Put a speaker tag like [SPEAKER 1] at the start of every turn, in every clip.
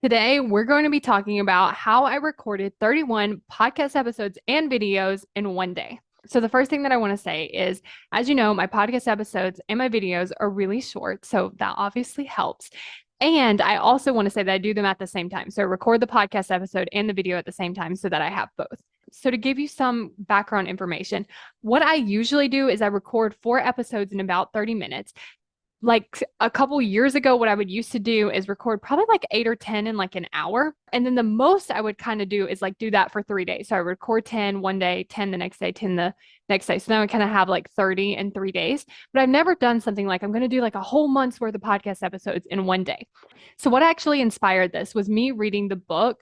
[SPEAKER 1] Today, we're going to be talking about how I recorded 31 podcast episodes and videos in one day. So, the first thing that I want to say is, as you know, my podcast episodes and my videos are really short. So, that obviously helps. And I also want to say that I do them at the same time. So, I record the podcast episode and the video at the same time so that I have both. So, to give you some background information, what I usually do is I record 4 episodes in about 30 minutes. Like a couple years ago, what I would used to do is record probably like 8 or 10 in like an hour. And then the most I would kind of do is like do that for 3 days. So I record 10 one day, 10 the next day, 10 the next day. So now I kind of have like 30 in 3 days. But I've never done something like I'm going to do like a whole month's worth of podcast episodes in one day. So what actually inspired this was me reading the book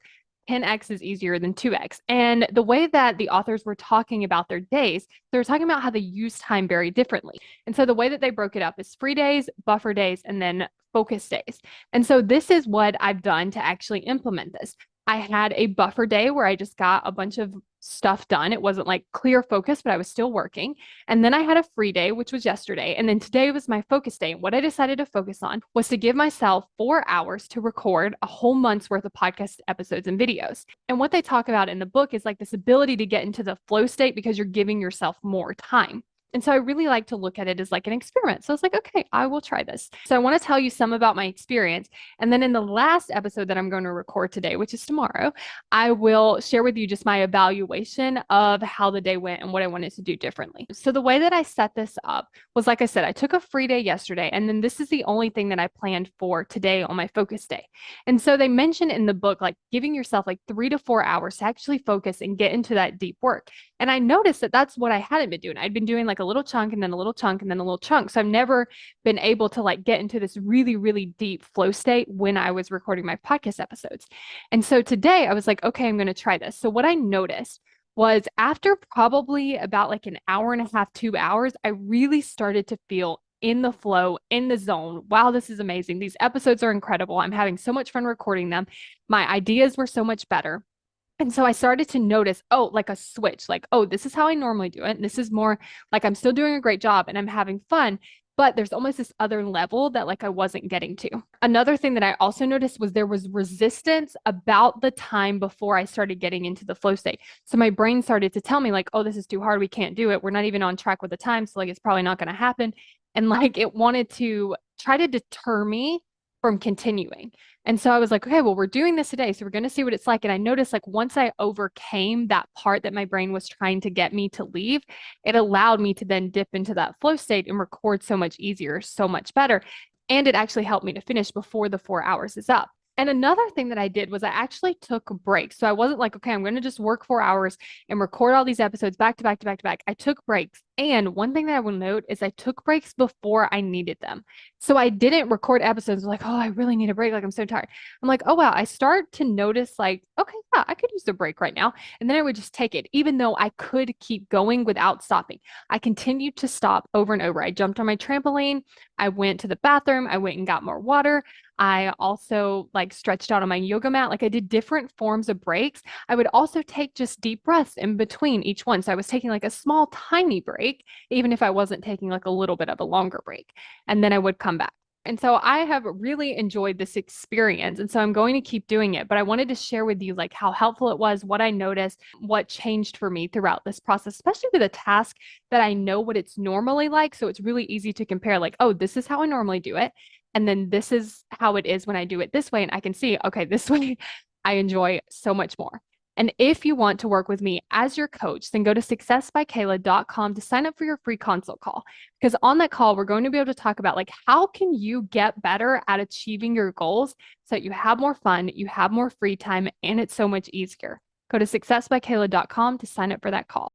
[SPEAKER 1] 10x is easier than 2x. And the way that the authors were talking about their days, they were talking about how they use time very differently. And so the way that they broke it up is free days, buffer days, and then focus days. And so this is what I've done to actually implement this. I had a buffer day where I just got a bunch of stuff done. It wasn't like clear focus, but I was still working. And then I had a free day, which was yesterday. And then today was my focus day. And what I decided to focus on was to give myself 4 hours to record a whole month's worth of podcast episodes and videos. And what they talk about in the book is like this ability to get into the flow state because you're giving yourself more time. And so I really like to look at it as like an experiment. So it's like, okay, I will try this. So I want to tell you some about my experience. And then in the last episode that I'm going to record today, which is tomorrow, I will share with you just my evaluation of how the day went and what I wanted to do differently. So the way that I set this up was, like I said, I took a free day yesterday, and then this is the only thing that I planned for today on my focus day. And so they mentioned in the book, like giving yourself like 3 to 4 hours to actually focus and get into that deep work. And I noticed that that's what I hadn't been doing. I'd been doing like a little chunk and then a little chunk and then a little chunk. So I've never been able to like get into this really, really deep flow state when I was recording my podcast episodes. And so today I was like, okay, I'm going to try this. So what I noticed was after probably about like an hour and a half, 2 hours, I really started to feel in the flow, in the zone. Wow, this is amazing. These episodes are incredible. I'm having so much fun recording them. My ideas were so much better. And so I started to notice, oh, like a switch, like, oh, this is how I normally do it. And this is more like I'm still doing a great job and I'm having fun, but there's almost this other level that like I wasn't getting to. Another thing that I also noticed was there was resistance about the time before I started getting into the flow state. So my brain started to tell me like, oh, this is too hard. We can't do it. We're not even on track with the time. So like it's probably not going to happen. And like it wanted to try to deter me from continuing. And so I was like, okay, well, we're doing this today. So we're going to see what it's like. And I noticed like once I overcame that part that my brain was trying to get me to leave, it allowed me to then dip into that flow state and record so much easier, so much better. And it actually helped me to finish before the 4 hours is up. And another thing that I did was I actually took breaks. So I wasn't like, okay, I'm going to just work 4 hours and record all these episodes back to back to back to back. I took breaks. And one thing that I will note is I took breaks before I needed them. So I didn't record episodes like, oh, I really need a break. Like, I'm so tired. I'm like, oh, wow. I start to notice, like, okay, yeah, I could use a break right now. And then I would just take it, even though I could keep going without stopping. I continued to stop over and over. I jumped on my trampoline. I went to the bathroom. I went and got more water. I also like stretched out on my yoga mat. Like I did different forms of breaks. I would also take just deep breaths in between each one. So I was taking like a small, tiny break, even if I wasn't taking like a little bit of a longer break. And then I would come back. And so I have really enjoyed this experience. And so I'm going to keep doing it. But I wanted to share with you like how helpful it was, what I noticed, what changed for me throughout this process, especially with a task that I know what it's normally like. So it's really easy to compare, like, oh, this is how I normally do it. And then this is how it is when I do it this way. And I can see, okay, this way I enjoy so much more. And if you want to work with me as your coach, then go to successbykayla.com to sign up for your free consult call. Because on that call, we're going to be able to talk about like how can you get better at achieving your goals so that you have more fun, you have more free time, and it's so much easier. Go to successbykayla.com to sign up for that call.